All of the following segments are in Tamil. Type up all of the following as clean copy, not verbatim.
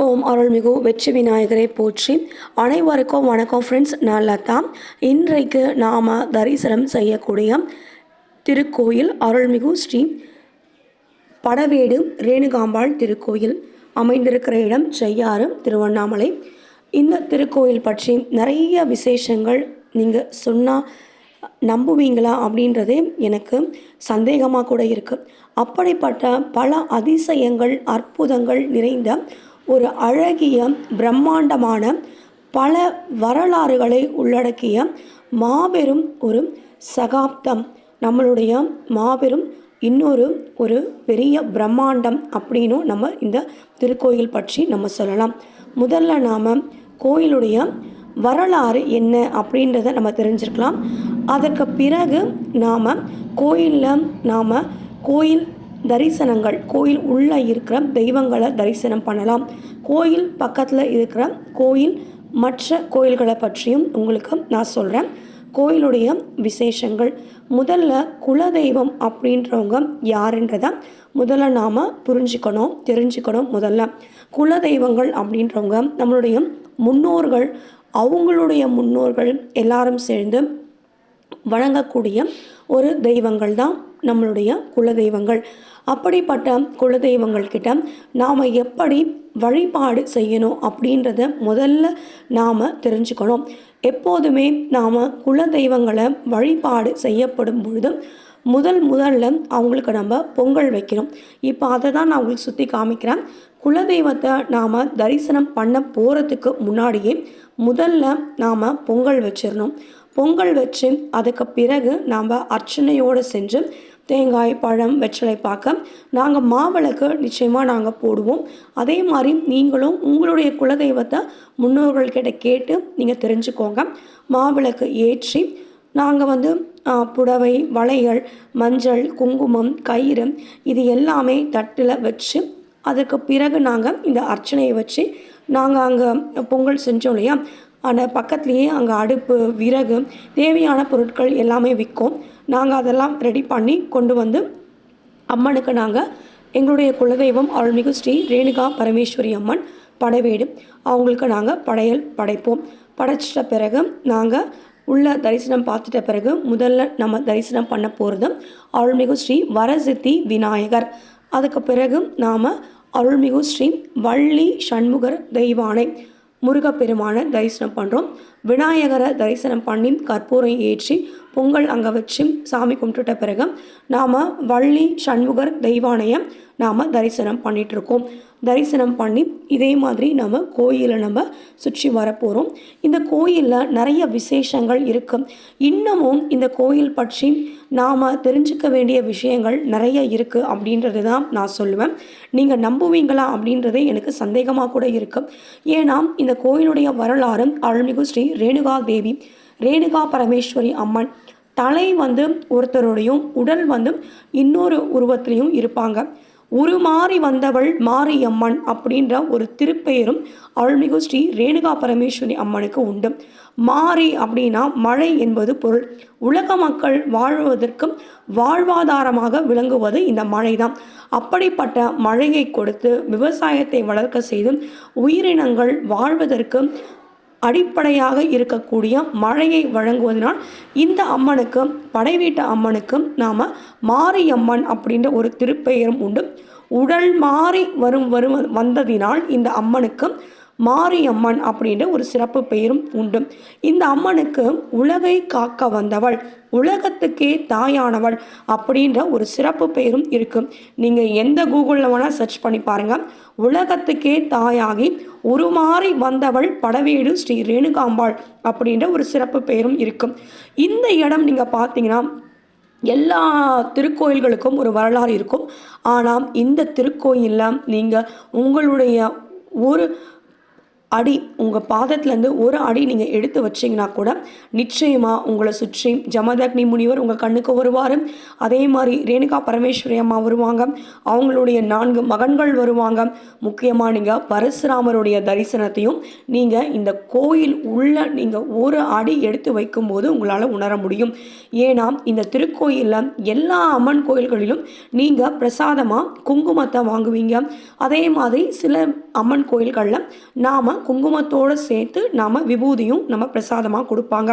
ஓம் அருள்மிகு வெற்றி விநாயகரை போற்றி. அனைவருக்கும் வணக்கம் ஃப்ரெண்ட்ஸ், நான் லதா. இன்றைக்கு நாம் தரிசனம் செய்யக்கூடிய திருக்கோயில் அருள்மிகு ஸ்ரீ படவேடு ரேணுகாம்பாள் திருக்கோயில். அமைந்திருக்கிற இடம் செய்யாறு, திருவண்ணாமலை. இந்த திருக்கோயில் பற்றி நிறைய விசேஷங்கள் நீங்கள் சொன்னால் நம்புவீங்களா அப்படின்றதே எனக்கு சந்தேகமாக கூட இருக்குது. அப்படிப்பட்ட பல அதிசயங்கள், அற்புதங்கள் நிறைந்த ஒரு அழகிய பிரம்மாண்டமான பல வரலாறுகளை உள்ளடக்கிய மாபெரும் ஒரு சகாப்தம், நம்மளுடைய மாபெரும் ஒரு பெரிய பிரம்மாண்டம் அப்படின்னு நம்ம இந்த திருக்கோயில் பற்றி நம்ம சொல்லலாம். முதல்ல நாம் கோயிலுடைய வரலாறு என்ன அப்படின்றத நம்ம தெரிஞ்சிருக்கலாம். அதற்கு பிறகு நாம் கோயில் தரிசனங்கள், கோயில் உள்ளே இருக்கிற தெய்வங்களை தரிசனம் பண்ணலாம். கோயில் பக்கத்தில் இருக்கிற மற்ற கோயில்களை பற்றியும் உங்களுக்கு நான் சொல்கிறேன். கோயிலுடைய விசேஷங்கள். முதல்ல குலதெய்வம் அப்படின்றவங்க யாருன்றதை முதல்ல நாம் தெரிஞ்சுக்கணும். முதல்ல குலதெய்வங்கள் அப்படின்றவங்க நம்மளுடைய முன்னோர்கள், அவங்களுடைய முன்னோர்கள் எல்லாரும் சேர்ந்து வணங்கக்கூடிய ஒரு தெய்வங்கள் தான் நம்மளுடைய குலதெய்வங்கள். அப்படிப்பட்ட குலதெய்வங்கள் கிட்ட நாம் எப்படி வழிபாடு செய்யணும் அப்படின்றத முதல்ல நாம் தெரிஞ்சுக்கணும். எப்போதுமே நாம் குலதெய்வங்களை வழிபாடு செய்யப்படும் பொழுது முதல்ல அவங்களுக்கு நம்ம பொங்கல் வைக்கணும். இப்போ அதை தான் நான் உங்களுக்கு சுற்றி காமிக்கிறேன். குலதெய்வத்தை நாம் தரிசனம் பண்ண போகிறதுக்கு முன்னாடியே முதல்ல நாம் பொங்கல் வச்சிடணும். பொங்கல் வச்சு அதுக்கு பிறகு நாம் அர்ச்சனையோடு செஞ்சு தேங்காய், பழம், வெற்றிலை பார்க்க நாங்கள் மாவிளக்கு நிச்சயமாக போடுவோம். அதே மாதிரி நீங்களும் உங்களுடைய குலதெய்வத்தை முன்னோர்கள்கிட்ட கேட்டு நீங்கள் தெரிஞ்சுக்கோங்க. மாவிளக்கு ஏற்றி நாங்கள் புடவை, வளையல், மஞ்சள், குங்குமம், கயிறு இது எல்லாமே தட்டில் வச்சு அதுக்கு பிறகு நாங்கள் இந்த அர்ச்சனையை வச்சு நாங்கள் அங்கே பொங்கல் செஞ்சோம் இல்லையா, அந்த பக்கத்துலேயே அங்கே அடுப்பு, விறகு, தேவையான பொருட்கள் எல்லாமே விற்கும். நாங்கள் அதெல்லாம் ரெடி பண்ணி கொண்டு வந்து அம்மனுக்கு எங்களுடைய குலதெய்வம் அருள்மிகு ஸ்ரீ ரேணுகா பரமேஸ்வரி அம்மன் படவேடு, அவங்களுக்கு நாங்கள் படையல் படைப்போம். படைச்சிட்ட பிறகு நாங்கள் உள்ள தரிசனம் பார்த்துட்ட பிறகு முதல்ல நம்ம தரிசனம் பண்ண போகிறது அருள்மிகு ஸ்ரீ வரசித்தி விநாயகர். அதுக்கு பிறகு நாம் அருள்மிகு ஸ்ரீ வள்ளி சண்முகர் தெய்வானை முருகப்பெருமானை தரிசனம் பண்ணுறோம். விநாயகரை தரிசனம் பண்ணி கற்பூரம் ஏற்றி பொங்கல் அங்கே வச்சு சாமி கும்பிட்டுட்ட பிறகு நாம் வள்ளி சண்முகர் தெய்வானையை நாம் தரிசனம் பண்ணிகிட்ருக்கோம். தரிசனம் பண்ணி இதே மாதிரி நம்ம கோயிலை சுற்றி வரப்போகிறோம். இந்த கோயிலில் நிறைய விசேஷங்கள் இருக்குது. இன்னமும் இந்த கோயில் பற்றி நாம் தெரிஞ்சுக்க வேண்டிய விஷயங்கள் நிறைய இருக்குது அப்படின்றது தான் நான் சொல்லுவேன். நீங்கள் நம்புவீங்களா அப்படின்றதே எனக்கு சந்தேகமாக கூட இருக்குது. ஏன்னா இந்த கோயிலுடைய வரலாறு அருள்மிகு ஸ்ரீ ரேணுகா தேவி, ரேணுகா பரமேஸ்வரி அம்மன் தலை ஒருத்தருடையும் உடல் இன்னொரு உருவத்திலையும் இருப்பாங்க. உருமாறி வந்தவள் மாரியம்மன் அப்படின்ற ஒரு திருப்பெயரும் அருள்மிகு ஸ்ரீ ரேணுகா பரமேஸ்வரி அம்மனுக்கு உண்டு. மாரி அப்படின்னா மழை என்பது பொருள். உலக மக்கள் வாழ்வதற்கும் வாழ்வாதாரமாக விளங்குவது இந்த மழை தான். அப்படிப்பட்ட மழையை கொடுத்து விவசாயத்தை வளர்க்க செய்து உயிரினங்கள் வாழ்வதற்கு அடிப்படையாக இருக்கக்கூடிய மழையை வழங்குவதனால் இந்த அம்மனுக்கு, படைவீட்டு அம்மனுக்கு நாம் மாரியம்மன் அப்படின்ற ஒரு திருப்பெயரும் உண்டு. உடல் மாறி வந்ததினால் இந்த அம்மனுக்கு மாரியம்மன் அப்படின்ற ஒரு சிறப்பு பெயரும் உண்டு. இந்த அம்மனுக்கு உலகை காக்க வந்தவள், உலகத்துக்கே தாயானவள் அப்படின்ற ஒரு சிறப்பு பெயரும் இருக்குது. நீங்கள் எந்த கூகுளில் வேணால் சர்ச் பண்ணி பாருங்கள். உலகத்துக்கே தாயாகி உருமாறி வந்தவள் படவேடு ஸ்ரீ ரேணுகாம்பாள் அப்படின்ற ஒரு சிறப்பு பெயரும் இருக்கும். இந்த இடம் நீங்கள் பார்த்தீங்கன்னா எல்லா திருக்கோயில்களுக்கும் ஒரு வரலாறு இருக்கும். ஆனால் இந்த திருக்கோயிலில் நீங்கள் உங்களுடைய ஒரு அடி உங்கள் பாதத்துலேருந்து ஒரு அடி நீங்கள் எடுத்து வச்சிங்கன்னா கூட நிச்சயமாக உங்களை சுற்றி ஜமதக்னி முனிவர் உங்கள் கண்ணுக்கு வருவார். அதே மாதிரி ரேணுகா பரமேஸ்வரி அம்மா வருவாங்க, அவங்களுடைய 4 மகன்கள் வருவாங்க. முக்கியமாக நீங்கள் பரசுராமருடைய தரிசனத்தையும் நீங்கள் இந்த கோயில் உள்ள நீங்கள் ஒரு அடி எடுத்து வைக்கும்போது உங்களால் உணர முடியும். ஏன்னா இந்த திருக்கோயிலில் எல்லா அம்மன் கோயில்களிலும் நீங்கள் பிரசாதமாக குங்குமத்தை வாங்குவீங்க. அதே மாதிரி சில அம்மன் கோயில்களில் நாம் குங்குமத்தோடு சேர்த்து நாம் விபூதியும் நம்ம பிரசாதமாக கொடுப்பாங்க.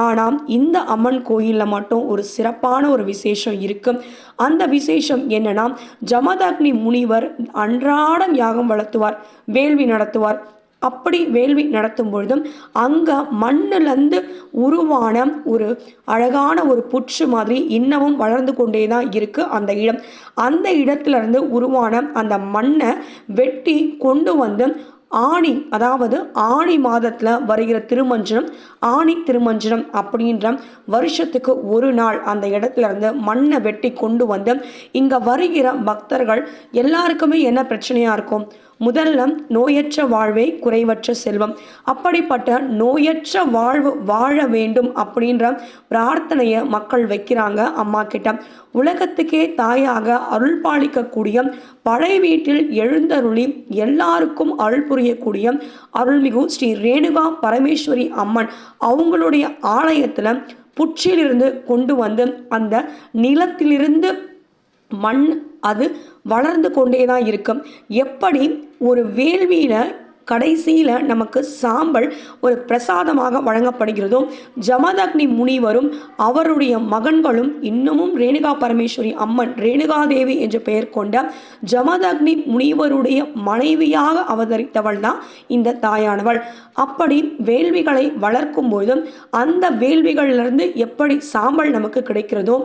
ஆனால் இந்த அம்மன் கோயிலில் மட்டும் ஒரு சிறப்பான ஒரு விசேஷம் இருக்குது. அந்த விசேஷம் என்னன்னா, ஜமதக்னி முனிவர் அன்றாடம் யாகம் வளர்த்துவார், வேள்வி நடத்துவார். அப்படி வேள்வி நடத்தும் பொழுதும் அங்கே மண்ணிலேருந்து உருவான ஒரு அழகான ஒரு புற்று மாதிரி இன்னமும் வளர்ந்து கொண்டே தான் இருக்குது அந்த இடம். அந்த இடத்துலேருந்து உருவான அந்த மண்ணை வெட்டி கொண்டு வந்து ஆணி, அதாவது ஆணி மாதத்தில் வருகிற திருமஞ்சனம், ஆணி திருமஞ்சனம் அப்படின்ற வருஷத்துக்கு ஒரு நாள் அந்த இடத்துல இருந்து மண்ணை வெட்டி கொண்டு வந்து இங்கே வருகிற பக்தர்கள் எல்லாருக்குமே என்ன பிரச்சனையாக இருக்கும்? முதல்ல நோயற்ற வாழ்வே குறைவற்ற செல்வம். அப்படிப்பட்ட நோயற்ற வாழ்வு வாழ வேண்டும் அப்படின்ற பிரார்த்தனையை மக்கள் வைக்கிறாங்க அம்மா கிட்ட. உலகத்துக்கே தாயாக அருள் பாலிக்கக்கூடிய பழைய வீட்டில் எழுந்தருளி எல்லாருக்கும் அருள் புரியக்கூடிய அருள்மிகு ஸ்ரீ ரேணுகா பரமேஸ்வரி அம்மன் அவங்களுடைய ஆலயத்தில் புற்றிலிருந்து கொண்டு வந்து அந்த நிலத்திலிருந்து மண் அது வளர்ந்து கொண்டே தான் இருக்கும். எப்படி ஒரு வேள்வியில் கடைசியில் நமக்கு சாம்பல் ஒரு பிரசாதமாக வழங்கப்படுகிறதோ, ஜமதக்னி முனிவரும் அவருடைய மகன்களும் இன்னமும் ரேணுகா பரமேஸ்வரி அம்மன், ரேணுகாதேவி என்ற பெயர் கொண்ட ஜமதக்னி முனிவருடைய மனைவியாக அவதரித்தவள் தான் இந்த தாயானவள். அப்படி வேள்விகளை வளர்க்கும் போதும் அந்த வேள்விகளிலிருந்து எப்படி சாம்பல் நமக்கு கிடைக்கிறதோ,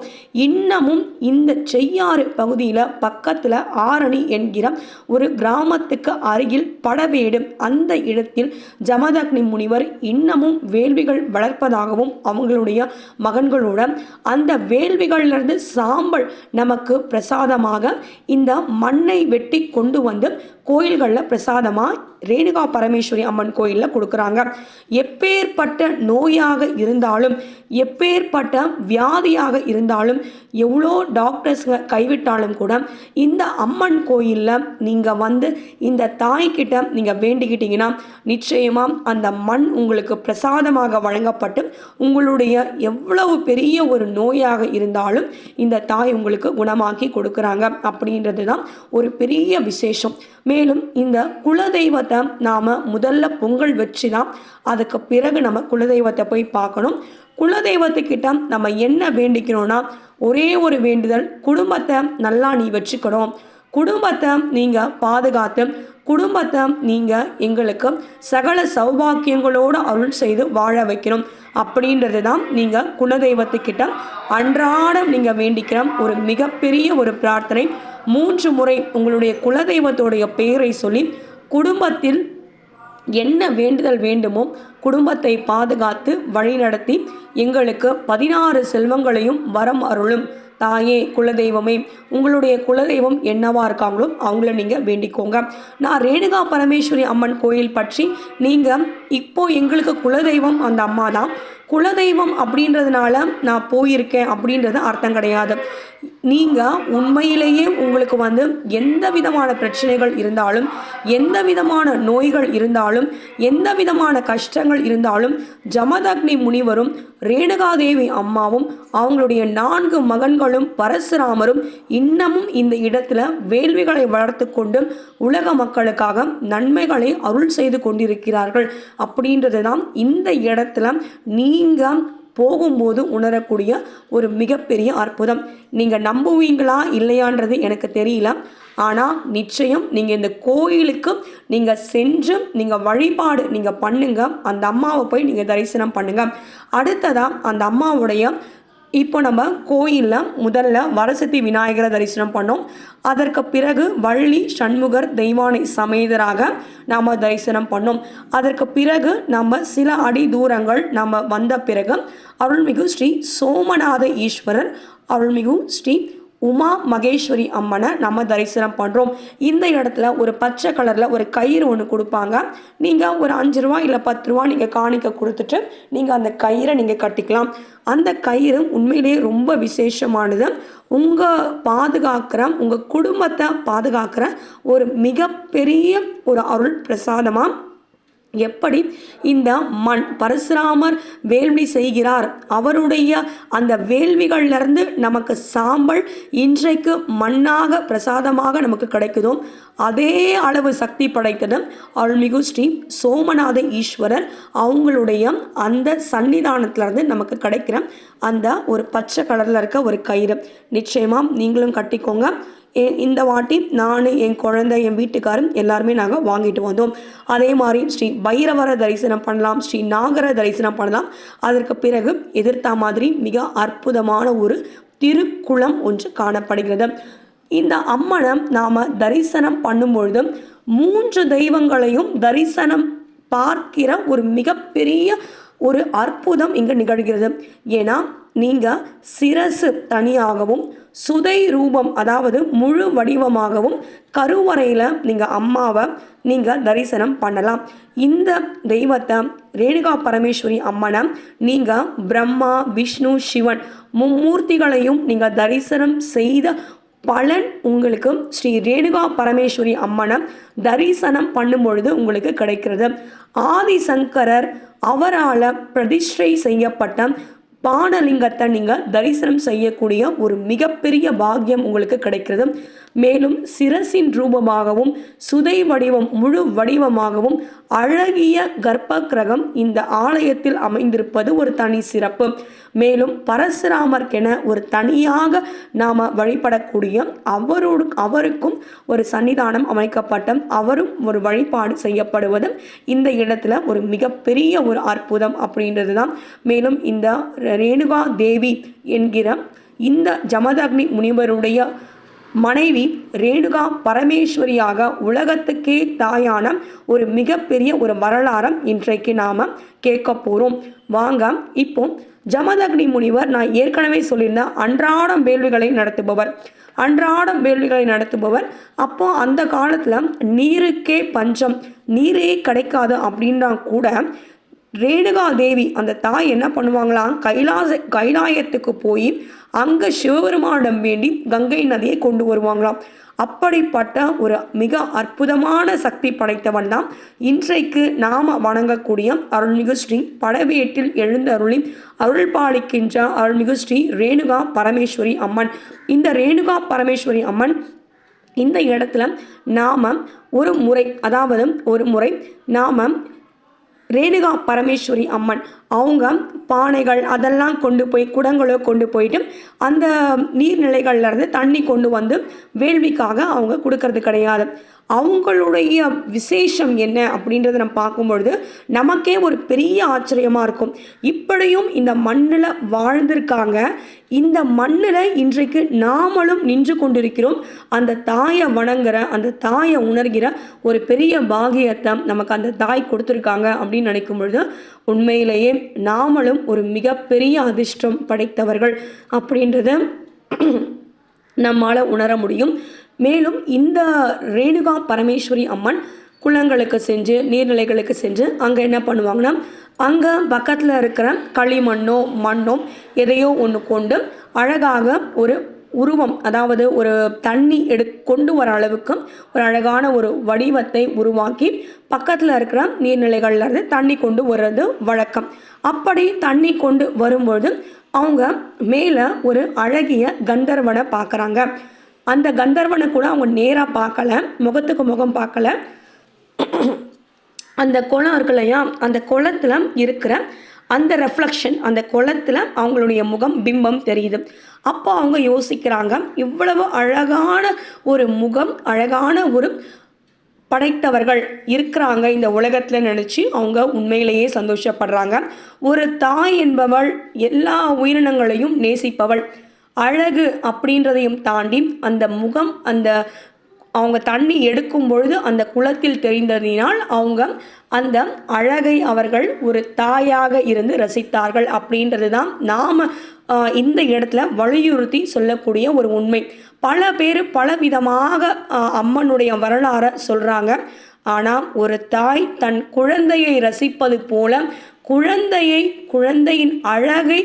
இன்னமும் இந்த செய்யாறு பகுதியில் பக்கத்தில் ஆரணி என்கிற ஒரு கிராமத்துக்கு அருகில் படவேடு, அந்த இடத்தில் ஜமதக்னி முனிவர் இன்னமும் வேள்விகள் வளர்ப்பதாகவும் அவங்களுடைய மகன்களோட அந்த வேள்விகளிலிருந்து சாம்பல் நமக்கு பிரசாதமாக இந்த மண்ணை வெட்டி கொண்டு வந்து கோயில்களில் பிரசாதமாக ரேணுகா பரமேஸ்வரி அம்மன் கோயிலில் கொடுக்குறாங்க. எப்பேற்பட்ட நோயாக இருந்தாலும், எப்பேற்பட்ட வியாதியாக இருந்தாலும், எவ்வளோ டாக்டர்ஸுங்க கைவிட்டாலும் கூட இந்த அம்மன் கோயிலில் நீங்கள் வந்து இந்த தாய்கிட்ட நீங்கள் வேண்டிக்கிட்டீங்கன்னா நிச்சயமாக அந்த மண் உங்களுக்கு பிரசாதமாக வழங்கப்பட்டு உங்களுடைய எவ்வளவு பெரிய ஒரு நோயாக இருந்தாலும் இந்த தாய் உங்களுக்கு குணமாக்கி கொடுக்குறாங்க. அப்படின்றது தான் ஒரு பெரிய விசேஷம். மேலும் இந்த குலதெய்வத்தை நாம் முதல்ல பொங்கல் வச்சு தான் அதுக்கு பிறகு நம்ம குலதெய்வத்தை போய் பார்க்கணும். குலதெய்வத்துக்கிட்ட நம்ம என்ன வேண்டிக்கணும்னா, ஒரே ஒரு வேண்டுதல், குடும்பத்தை நல்லா நீ வச்சுக்கணும், குடும்பத்தை நீங்கள் பாதுகாத்து, குடும்பத்தை நீங்கள் எங்களுக்கு சகல சௌபாக்கியங்களோடு அருள் செய்து வாழ வைக்கணும் அப்படின்றது தான் நீங்கள் குலதெய்வத்துக்கிட்ட அன்றாடம் நீங்கள் வேண்டிக்கிற ஒரு மிகப்பெரிய ஒரு பிரார்த்தனை. 3 முறை உங்களுடைய குலதெய்வத்தோடைய பெயரை சொல்லி குடும்பத்தில் என்ன வேண்டுதல் வேண்டுமோ குடும்பத்தை பாதுகாத்து வழிநடத்தி எங்களுக்கு 16 செல்வங்களையும் வரம் அருளும் தாயே, குலதெய்வமே, உங்களுடைய குலதெய்வம் என்னவா இருக்காங்களோ அவங்கள நீங்கள் வேண்டிக்கோங்க. நான் ரேணுகா பரமேஸ்வரி அம்மன் கோயில் பற்றி நீங்கள் இப்போ எங்களுக்கு குலதெய்வம் அந்த அம்மா தான், குலதெய்வம் அப்படின்றதுனால நான் போயிருக்கேன் அப்படின்றது அர்த்தம் கிடையாது. நீங்கள் உண்மையிலேயே உங்களுக்கு வந்து எந்த விதமான பிரச்சனைகள் இருந்தாலும், எந்த விதமான நோய்கள் இருந்தாலும், எந்த விதமான கஷ்டங்கள் இருந்தாலும் ஜமதக்னி முனிவரும் ரேணுகாதேவி அம்மாவும் அவங்களுடைய 4 மகன்களும் பரசுராமரும் இன்னமும் இந்த இடத்துல வேள்விகளை வளர்த்து கொண்டு உலக மக்களுக்காக நன்மைகளை அருள் செய்து கொண்டிருக்கிறார்கள். அப்படின்றது தான் இந்த இடத்துல நீங்கள் போகும்போது உணரக்கூடிய ஒரு மிகப்பெரிய அற்புதம். நீங்கள் நம்புவீங்களா இல்லையான்றது எனக்கு தெரியல. ஆனால் நிச்சயம் நீங்கள் இந்த கோயிலுக்கு நீங்கள் சென்று நீங்கள் வழிபாடு நீங்கள் பண்ணுங்க, அந்த அம்மாவை போய் நீங்கள் தரிசனம் பண்ணுங்க. அடுத்ததாக அந்த அம்மாவுடைய இப்போ நம்ம கோயிலில் முதல்ல வரசக்தி விநாயகரை தரிசனம் பண்ணோம். அதற்கு பிறகு வள்ளி சண்முகர் தெய்வானை சமேதராக நாம் தரிசனம் பண்ணோம். அதற்கு பிறகு நம்ம சில அடி தூரங்கள் நம்ம வந்த பிறகு அருள்மிகு ஸ்ரீ சோமநாத ஈஸ்வரர், அருள்மிகு ஸ்ரீ உமா மகேஸ்வரி அம்மனை நம்ம தரிசனம் பண்ணுறோம். இந்த இடத்துல ஒரு பச்சை கலரில் ஒரு கயிறு ஒன்று கொடுப்பாங்க. நீங்கள் ஒரு 5 ரூபா இல்லை 10 ரூபா நீங்கள் காணிக்க கொடுத்துட்டு நீங்கள் அந்த கயிறை நீங்கள் கட்டிக்கலாம். அந்த கயிறு உண்மையிலேயே ரொம்ப விசேஷமானது. உங்கள் குடும்பத்தை பாதுகாக்கிற ஒரு மிகப்பெரிய ஒரு அருள் பிரசாதமாக எப்படி இந்த பரசுராமர் வேள்வி செய்கிறார், அவருடைய அந்த வேள்விகள்லேருந்து நமக்கு சாம்பல் இன்றைக்கு மண்ணாக பிரசாதமாக நமக்கு கிடைக்குதோ அதே அளவு சக்தி படைத்தது அருள்மிகு ஸ்ரீ சோமநாத ஈஸ்வரர் அவங்களுடைய அந்த சன்னிதானத்திலேருந்து நமக்கு கிடைக்கிற அந்த ஒரு பச்சை கலரில் இருக்க ஒரு கயிறு. நிச்சயமாக நீங்களும் கட்டிக்கோங்க. இந்த வாட்டி நான், என் குழந்தை, என் வீட்டுக்காரரும் எல்லாருமே நாங்கள் வாங்கிட்டு வந்தோம். அதே மாதிரி ஸ்ரீ பைரவரை தரிசனம் பண்ணலாம், ஸ்ரீ நாகரை தரிசனம் பண்ணலாம். அதற்கு பிறகு எதிர்த்த மாதிரி மிக அற்புதமான ஒரு திருக்குளம் ஒன்று காணப்படுகிறது. இந்த அம்மனை நாம் தரிசனம் பண்ணும்பொழுது 3 தெய்வங்களையும் தரிசனம் பார்க்கிற ஒரு மிகப்பெரிய ஒரு அற்புதம் இங்கே நிகழ்கிறது. ஏன்னா நீங்கள் சிரசு தனியாகவும் சுதை ரூபம் அதாவது முழு வடிவமாகவும் கருவறையில் நீங்கள் அம்மாவை நீங்கள் தரிசனம் பண்ணலாம். இந்த தெய்வத்தை ரேணுகா பரமேஸ்வரி அம்மனை நீங்கள் பிரம்மா, விஷ்ணு, சிவன் மும்மூர்த்திகளையும் நீங்கள் தரிசனம் செய்த பலன் உங்களுக்கு ஸ்ரீ ரேணுகா பரமேஸ்வரி அம்மனை தரிசனம் பண்ணும் பொழுது உங்களுக்கு கிடைக்கிறது. ஆதிசங்கரர் அவரால் பிரதிஷ்டை செய்யப்பட்ட பானலிங்கத்தை நீங்கள் தரிசனம் செய்யக்கூடிய ஒரு மிகப்பெரிய பாக்கியம் உங்களுக்கு கிடைக்கிறது. மேலும் சிரசின் ரூபமாகவும் சுதை வடிவம் முழு வடிவமாகவும் அழகிய கர்ப்ப கிரகம் இந்த ஆலயத்தில் அமைந்திருப்பது ஒரு தனி சிறப்பு. மேலும் பரசுராமர்க்கென ஒரு தனியாக நாம் வழிபடக்கூடிய அவருக்கும் ஒரு சன்னிதானம் அமைக்கப்பட்ட அவரும் ஒரு வழிபாடு செய்யப்படுவது இந்த இடத்துல ஒரு மிகப்பெரிய ஒரு அற்புதம் அப்படின்றது தான். மேலும் இந்த ரேணுகா தேவி என்கிற இந்த ஜமதக்னி முனிவருடைய மனைவி ரேணுகா பரமேஸ்வரியாக உலகத்துக்கே தாயான ஒரு மிகப்பெரிய ஒரு வரலாறு இன்றைக்கு நாம் கேட்க போகிறோம். வாங்க. இப்போ ஜமதக்னி முனிவர் நான் ஏற்கனவே சொல்லியிருந்தேன், அன்றாடம் வேள்விகளை நடத்துபவர். அப்போ அந்த காலத்தில் நீருக்கே பஞ்சம், நீரே கிடைக்காது அப்படின்னா கூட ரேணுகா தேவி அந்த தாய் என்ன பண்ணுவாங்களாம், கைலாயத்துக்கு போய் அங்கே சிவபெருமானிடம் வேண்டி கங்கை நதியை கொண்டு வருவாங்களாம். அப்படிப்பட்ட ஒரு மிக அற்புதமான சக்தி படைத்தவன் தான் இன்றைக்கு நாம் வணங்கக்கூடிய அருள்மிகு ஸ்ரீ படவேட்டில் எழுந்தருளி அருள் பாலிக்கின்ற அருள்மிகு ஸ்ரீ ரேணுகா பரமேஸ்வரி அம்மன். இந்த ரேணுகா பரமேஸ்வரி அம்மன் இந்த இடத்துல நாம் ஒரு முறை நாம் ரேணுகா பரமேஸ்வரி அம்மன் அவங்க பானைகள் அதெல்லாம் கொண்டு போய் குடங்களோ கொண்டு போயிட்டு அந்த நீர்நிலைகள்லேருந்து தண்ணி கொண்டு வந்து வேள்விக்காக அவங்க கொடுக்கறது கிடையாது. அவங்களுடைய விசேஷம் என்ன அப்படின்றத நம்ம பார்க்கும்பொழுது நமக்கே ஒரு பெரிய ஆச்சரியமாக இருக்கும். இப்படியும் இந்த மண்ணில் வாழ்ந்திருக்காங்க. இந்த மண்ணில் இன்றைக்கு நாமளும் நின்று கொண்டிருக்கிறோம். அந்த தாயை வணங்குற, அந்த தாயை உணர்கிற ஒரு பெரிய பாகியத்தை நமக்கு அந்த தாய் கொடுத்துருக்காங்க அப்படின்னு நினைக்கும் பொழுது உண்மையிலேயே நாமளும் ஒரு மிகப்பெரிய அதிர்ஷ்டம் படைத்தவர்கள் அப்படின்றத நம்மால் உணர முடியும். மேலும் இந்த ரேணுகா பரமேஸ்வரி அம்மன் குளங்களுக்கு சென்று நீர்நிலைகளுக்கு சென்று அங்கே என்ன பண்ணுவாங்கன்னா, அங்கே பக்கத்தில் இருக்கிற களிமண்ணோ மண்ணோ எதையோ ஒன்று கொண்டு அழகாக ஒரு உருவம், அதாவது ஒரு தண்ணி கொண்டு வர அளவுக்கு ஒரு அழகான ஒரு வடிவத்தை உருவாக்கி பக்கத்தில் இருக்கிற நீர்நிலைகள்லேருந்து தண்ணி கொண்டு வர்றது வழக்கம். அப்படி தண்ணி கொண்டு வரும்பொழுது அவங்க மேலே ஒரு அழகிய கந்தர்வனை பார்க்குறாங்க. அந்த கந்தர்வனை கூட அவங்க நேராக பார்க்கல, முகத்துக்கு முகம் பார்க்கல. அந்த குளம் இருக்கு இல்லையா, அந்த குளத்தில் இருக்கிற அந்த ரெஃப்ளெக்ஷன், அந்த குளத்தில் அவங்களுடைய முகம் பிம்பம் தெரியுது. அப்போ அவங்க யோசிக்கிறாங்க, இவ்வளவு அழகான ஒரு முகம், அழகான ஒரு படைத்தவர்கள் இருக்கிறாங்க இந்த உலகத்தில் நினச்சி அவங்க உண்மையிலேயே சந்தோஷப்படுறாங்க. ஒரு தாய் என்பவள் எல்லா உயிரினங்களையும் நேசிப்பவள். அழகு அப்படின்றதையும் தாண்டி அந்த முகம், அந்த அவங்க தண்ணி எடுக்கும் பொழுது அந்த குளத்தில் தெரிந்ததினால் அவங்க அந்த அழகை அவர்கள் ஒரு தாயாக இருந்து ரசித்தார்கள் அப்படின்றது தான் நாம் இந்த இடத்துல வலியுறுத்தி சொல்லக்கூடிய ஒரு உண்மை. பல பேர் பலவிதமாக அம்மனுடைய வரலாறை சொல்கிறாங்க. ஆனால் ஒரு தாய் தன் குழந்தையை ரசிப்பது போல குழந்தையின் அழகை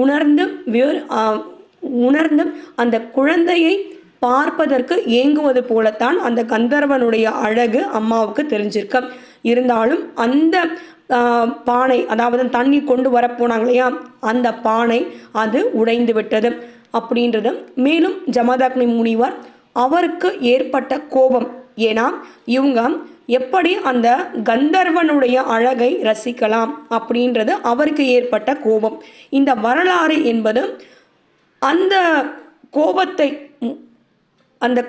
உணர்ந்து உணர்ந்து அந்த குழந்தையை பார்ப்பதற்கு ஏங்குவது போலத்தான் அந்த கந்தர்வனுடைய அழகு அம்மாவுக்கு தெரிஞ்சிருக்க. இருந்தாலும் அந்த பானை, அதாவது தண்ணி கொண்டு வரப்போனாங்க இல்லையா, அந்த பானை அது உடைந்து விட்டது அப்படின்றது. மேலும் ஜமதக்னி முனிவர் அவருக்கு ஏற்பட்ட கோபம், ஏன்னா இவங்க எப்படி அந்த கந்தர்வனுடைய அழகை ரசிக்கலாம் அப்படின்றது அவருக்கு ஏற்பட்ட கோபம். இந்த வரலாறு என்பது அந்த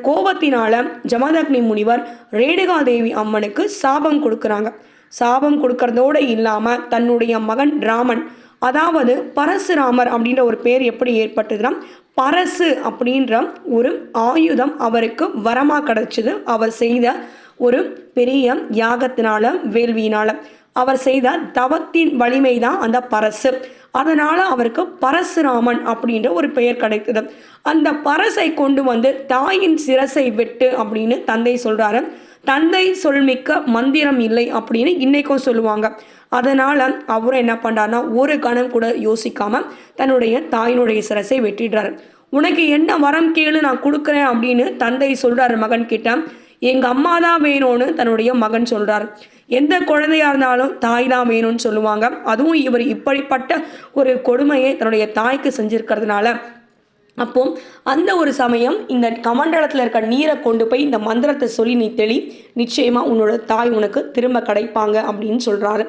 கோபத்தினால ஜமதக்னி முனிவர் ரேணுகாதேவி அம்மனுக்கு சாபம் கொடுக்குறாங்க. சாபம் கொடுக்கறதோடு இல்லாமல் தன்னுடைய மகன் ராமன், அதாவது பரசுராமர் அப்படின்ற ஒரு பேர் எப்படி ஏற்பட்டதுன்னா, பரசு அப்படின்ற ஒரு ஆயுதம் அவருக்கு வரமாக கிடச்சிது. அவர் செய்த ஒரு பெரிய யாகத்தினால, வேள்வியினால் அவர் செய்த தவத்தின் வலிமை தான் அந்த பரசு. அதனால் அவருக்கு பரசுராமன் அப்படின்ற ஒரு பெயர் கிடைக்குது. அந்த பரசை கொண்டு வந்து தாயின் சிரசை வெட்டு அப்படின்னு தந்தை சொல்கிறாரு. தந்தை சொல்மிக்க மந்திரம் இல்லை அப்படின்னு இன்றைக்கும் சொல்லுவாங்க. அதனால் அவரும் என்ன பண்ணுறாருனா, ஒரு கணம் கூட யோசிக்காமல் தன்னுடைய தாயினுடைய சிரசை வெட்டிடுறாரு. உனக்கு என்ன வரம் கேளு, நான் கொடுக்குறேன் அப்படின்னு தந்தை சொல்கிறாரு மகன் கிட்ட. எங்கள் அம்மா தான் வேணும்னு தன்னுடைய மகன் சொல்கிறார். எந்த குழந்தையாக இருந்தாலும் தாய் தான் வேணும்னு சொல்லுவாங்க. அதுவும் இவர் இப்படிப்பட்ட ஒரு கொடுமையை தன்னுடைய தாய்க்கு செஞ்சுருக்கிறதுனால, அப்போ அந்த ஒரு சமயம் இந்த கமண்டலத்தில் இருக்க நீரை கொண்டு போய் இந்த மந்திரத்தை சொல்லி நீ தெளி, நிச்சயமாக உன்னோட தாய் உனக்கு திரும்ப கிடைப்பாங்க அப்படின்னு சொல்கிறாரு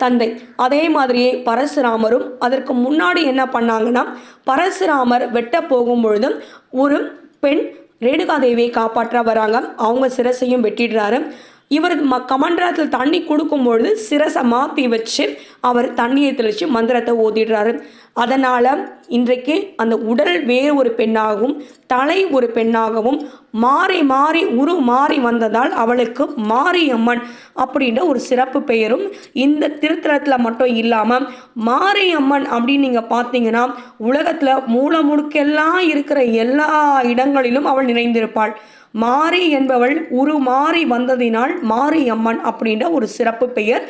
தந்தை. அதே மாதிரியே பரசுராமரும் அதற்கு முன்னாடி என்ன பண்ணாங்கன்னா, பரசுராமர் வெட்ட போகும்பொழுது ஒரு பெண் ரேணுகாதேவியை காப்பாற்ற வராங்க. அவங்க சிரசையும் வெட்டிடுறாரு. இவர் கமண்டலத்தில் தண்ணி கொடுக்கும்பொழுது சிரசை மாற்றி வச்சு அவர் தண்ணியை தெளித்து மந்திரத்தை ஓதிடுறாரு. அதனால் இன்றைக்கு அந்த உடல் வேறு ஒரு பெண்ணாகவும் தலை ஒரு பெண்ணாகவும் மாறி மாறி வந்ததால் அவளுக்கு மாரியம்மன் அப்படின்ற ஒரு சிறப்பு பெயரும் இந்த திருத்தலத்தில் மட்டும் இல்லாமல் மாரியம்மன் அப்படின்னு நீங்கள் பார்த்தீங்கன்னா உலகத்தில் மூலமுடுக்கெல்லாம் இருக்கிற எல்லா இடங்களிலும் அவள் நிறைந்திருப்பாள். மாரி என்பவள் உருமாறி வந்ததினால் மாரியம்மன் அப்படின்ற ஒரு சிறப்பு பெயர்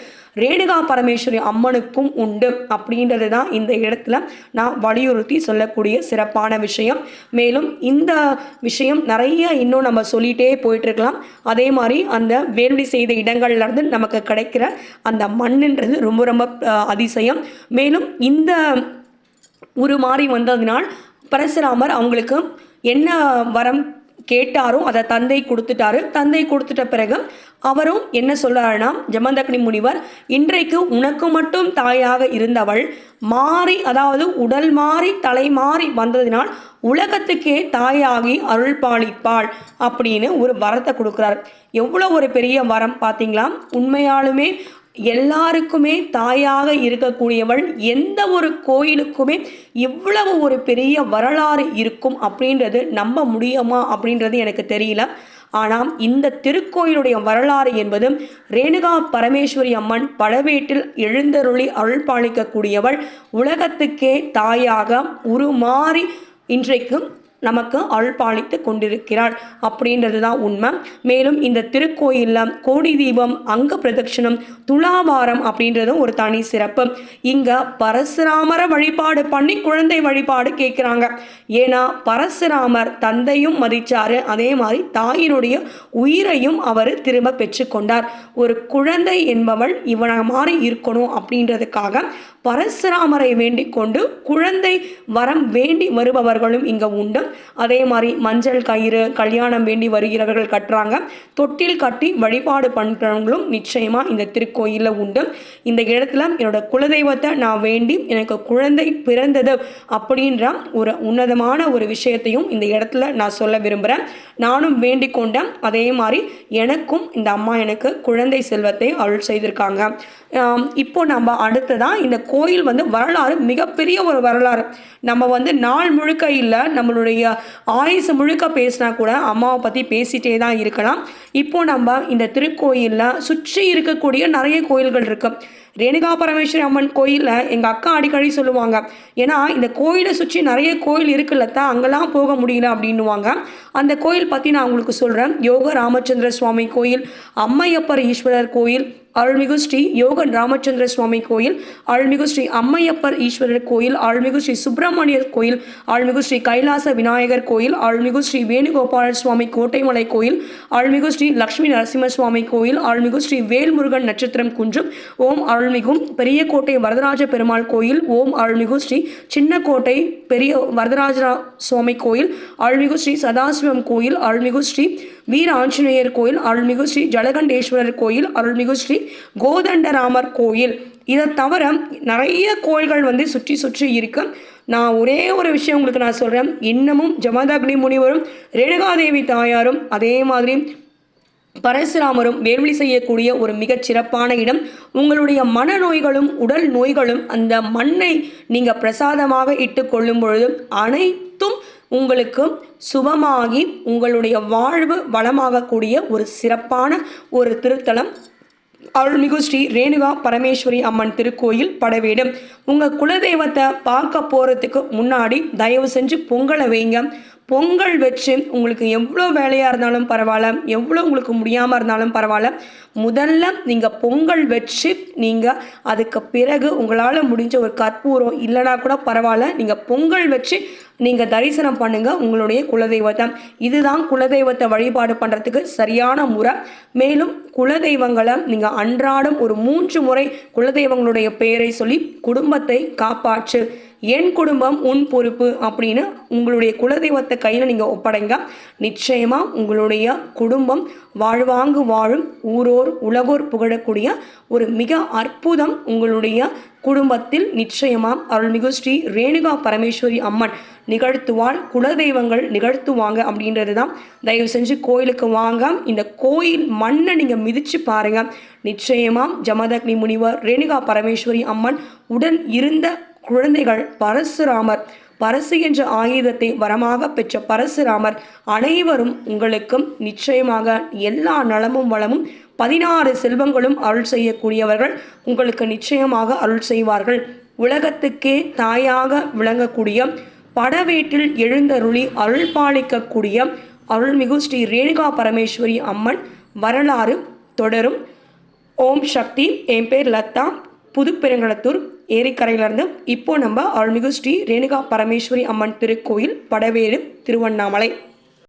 ரேணுகா பரமேஸ்வரி அம்மனுக்கும் உண்டு அப்படின்றது தான் இந்த இடத்துல நான் வலியுறுத்தி சொல்லக்கூடிய சிறப்பான விஷயம். மேலும் இந்த விஷயம் நிறைய இன்னும் நம்ம சொல்லிகிட்டே போயிட்டுருக்கலாம். அதே மாதிரி அந்த வேள்வி செய்த இடங்கள்லேருந்து நமக்கு கிடைக்கிற அந்த மண்ணுன்றது ரொம்ப ரொம்ப அதிசயம். மேலும் இந்த உருமாறி வந்ததினால் பரசுராமர் அவங்களுக்கு என்ன வரம் கேட்டாரோ அதை தந்தை கொடுத்துட்டாரு. தந்தை கொடுத்துட்ட பிறகு அவரும் என்ன சொல்றாருன்னா, ஜமதக்னி முனிவர், இன்றைக்கு உனக்கு மட்டும் தாயாக இருந்தவள் மாறி, அதாவது உடல் மாறி தலை மாறி வந்ததினால் உலகத்துக்கே தாயாகி அருள் பாலிப்பாள் அப்படின்னு ஒரு வரத்தை கொடுக்குறார். எவ்வளோ ஒரு பெரிய வரம் பார்த்தீங்களா? உண்மையாலுமே எல்லாருக்குமே தாயாக இருக்கக்கூடியவள். எந்த ஒரு கோயிலுக்குமே இவ்வளவு ஒரு பெரிய வரலாறு இருக்கும் அப்படின்றது நம்ப முடியுமா அப்படின்றது எனக்கு தெரியல. ஆனால் இந்த திருக்கோயிலுடைய வரலாறு என்பது ரேணுகா பரமேஸ்வரி அம்மன் பழவேட்டில் எழுந்தருளி அருள் பாலிக்கக்கூடியவள், உலகத்துக்கே தாயாக உருமாறி இன்றைக்கும் நமக்கு அருள் பாலித்து கொண்டிருக்கிறாள் அப்படின்றது தான் உண்மை. மேலும் இந்த திருக்கோயிலில் கோடி தீபம், அங்க பிரதட்சணம், துலாபாரம் அப்படின்றதும் ஒரு தனி சிறப்பு. இங்கே பரசுராமரை வழிபாடு பண்ணி குழந்தை வழிபாடு கேட்குறாங்க. ஏன்னா பரசுராமர் தந்தையும் மதித்தார், அதே மாதிரி தாயினுடைய உயிரையும் அவர் திரும்ப பெற்றுக்கொண்டார். ஒரு குழந்தை என்பவள் இவனை மாதிரி இருக்கணும் அப்படின்றதுக்காக பரசுராமரை வேண்டிக் கொண்டு குழந்தை வரம் வேண்டி வருபவர்களும் இங்கே உண்டு. அதே மாதிரி மஞ்சள் கயிறு கல்யாணம் வேண்டி வருகிறவர்கள் கட்டுறாங்க. தொட்டில் கட்டி வழிபாடு பண்ணுறவங்களும் நிச்சயமாக இந்த திருக்கோயிலில் உண்டு. இந்த இடத்துல என்னோட குலதெய்வத்தை நான் வேண்டி எனக்கு குழந்தை பிறந்தது அப்படின்ற ஒரு உன்னதமான ஒரு விஷயத்தையும் இந்த இடத்துல நான் சொல்ல விரும்புகிறேன். நானும் வேண்டிக் கொண்டேன். அதே மாதிரி எனக்கும் இந்த அம்மா எனக்கு குழந்தை செல்வத்தை அருள் செய்திருக்காங்க. இப்போ நம்ம அடுத்ததான் இந்த கோயில் வரலாறு மிகப்பெரிய ஒரு வரலாறு. நம்ம நாள் முழுக்க இல்லை, நம்மளுடைய ஆயுசு முழுக்க பேசினா கூட அம்மாவை பற்றி பேசிகிட்டே தான் இருக்கலாம். இப்போ நம்ம இந்த திருக்கோயிலில் சுற்றி இருக்கக்கூடிய நிறைய கோயில்கள் இருக்கு. ரேணுகா பரமேஸ்வரி அம்மன் கோயிலில் எங்கள் அக்கா அடிக்கடி சொல்லுவாங்க, ஏன்னா இந்த கோயிலை சுற்றி நிறைய கோயில் இருக்குல்லத்தா, அங்கெல்லாம் போக முடியல அப்படின்னுவாங்க. அந்த கோயில் பற்றி நான் உங்களுக்கு சொல்கிறேன். யோக ராமச்சந்திர சுவாமி கோயில், அம்மையப்பர் ஈஸ்வரர் கோயில், அருள்மிகு ஸ்ரீ யோக ராமச்சந்திர சுவாமி கோயில், அருள்மிகு ஸ்ரீ அம்மையப்பர் ஈஸ்வரர் கோயில், அருள்மிகு ஸ்ரீ சுப்பிரமணியர் கோயில், அருள்மிகு ஸ்ரீ கைலாச விநாயகர் கோயில், அருள்மிகு ஸ்ரீ வேணுகோபால சுவாமி கோட்டைமலை கோயில், அருள்மிகு ஸ்ரீ லக்ஷ்மி நரசிம்ம சுவாமி கோயில், அருள்மிகு ஸ்ரீ வேல்முருகன் நட்சத்திரம் குன்றம், ஓம் அருள்மிகும் பெரிய கோட்டை வரதராஜ பெருமாள் கோயில், ஓம் அருள்மிகு ஸ்ரீ சின்னக்கோட்டை பெரிய வரதராஜ சுவாமி கோயில், அருள்மிகு ஸ்ரீ சதாசிவம் கோயில், அருள்மிகு ஸ்ரீ வீர ஆஞ்சநேயர் கோயில், அருள்மிகு ஸ்ரீ ஜலகண்டேஸ்வரர் கோயில், அருள்மிகு ஸ்ரீ கோதண்டராமர் கோயில். இதை தவிர நிறைய கோயில்கள் சுற்றி சுற்றி இருக்கு. நான் ஒரே ஒரு விஷயம் உங்களுக்கு நான் சொல்கிறேன். இன்னமும் ஜமதக்னி முனிவரும் ரேணுகாதேவி தாயாரும் அதே மாதிரி பரசுராமரும் வேள்வி செய்யக்கூடிய ஒரு மிகச் சிறப்பான இடம். உங்களுடைய மனநோய்களும் உடல் நோய்களும் அந்த மண்ணை நீங்கள் பிரசாதமாக இட்டு கொள்ளும் பொழுது அனைத்தும் உங்களுக்கு சுபமாகி உங்களுடைய வாழ்வு வளமாகக்கூடிய ஒரு சிறப்பான ஒரு திருத்தலம் அருள்மிகு ஸ்ரீ ரேணுகா பரமேஸ்வரி அம்மன் திருக்கோயில் படவேடு. உங்கள் குலதெய்வத்தை பார்க்க போகிறதுக்கு முன்னாடி தயவு செஞ்சு பொங்கலை வைங்க. பொங்கல் வச்சு உங்களுக்கு எவ்வளோ வேலையாக இருந்தாலும் பரவாயில்ல, எவ்வளோ உங்களுக்கு முடியாமல் இருந்தாலும் பரவாயில்ல, முதல்ல நீங்கள் பொங்கல் வச்சு நீங்கள் அதுக்கு பிறகு உங்களால் முடிஞ்ச ஒரு கற்பூரம் இல்லைனா கூட பரவாயில்ல, நீங்கள் பொங்கல் வச்சு நீங்கள் தரிசனம் பண்ணுங்கள் உங்களுடைய குலதெய்வத்தை. இதுதான் குலதெய்வத்தை வழிபாடு பண்ணுறதுக்கு சரியான முறை. மேலும் குலதெய்வங்களை நீங்கள் அன்றாடம் ஒரு 3 முறை குலதெய்வங்களுடைய பெயரை சொல்லி குடும்பத்தை காப்பாற்று, என் குடும்பம் உன் பொறுப்பு அப்படின்னு உங்களுடைய குலதெய்வத்தை கையில் நீங்கள் ஒப்படைங்க. நிச்சயமாக உங்களுடைய குடும்பம் வாழ்வாங்கு வாழும், ஊரோர் உலகோர் புகழக்கூடிய ஒரு மிக அற்புதம் உங்களுடைய குடும்பத்தில் நிச்சயமாக அருள்மிகு ஸ்ரீ ரேணுகா பரமேஸ்வரி அம்மன் நிகழ்த்துவாள், குலதெய்வங்கள் நிகழ்த்துவாங்க அப்படின்றது தான். தயவு செஞ்சு கோயிலுக்கு வாங்க. இந்த கோயில் மண்ணை நீங்கள் மிதித்து பாருங்கள். நிச்சயமாக ஜமதக்னி முனிவர் ரேணுகா பரமேஸ்வரி அம்மன் உடன் இருந்த குழந்தைகள் பரசுராமர், பரசு என்ற ஆயுதத்தை வரமாக பெற்ற பரசுராமர் அனைவரும் உங்களுக்கு நிச்சயமாக எல்லா நலமும் வளமும் 16 செல்வங்களும் அருள் செய்யக்கூடியவர்கள் உங்களுக்கு நிச்சயமாக அருள் செய்வார்கள். உலகத்துக்கே தாயாக விளங்கக்கூடிய படவேட்டில் எழுந்தருளி அருள் பாலிக்கக்கூடிய அருள்மிகு ஸ்ரீ ரேணுகா பரமேஸ்வரி அம்மன் வரலாறு தொடரும். ஓம் சக்தி. என் பேர் லதா, புதுப்பெருங்களத்தூர் ஏரிக்கரையிலேருந்து. இப்போ நம்ம அருள்மிகு ஸ்ரீ ரேணுகா பரமேஸ்வரி அம்மன் திருக்கோயில் படவேடு, திருவண்ணாமலை.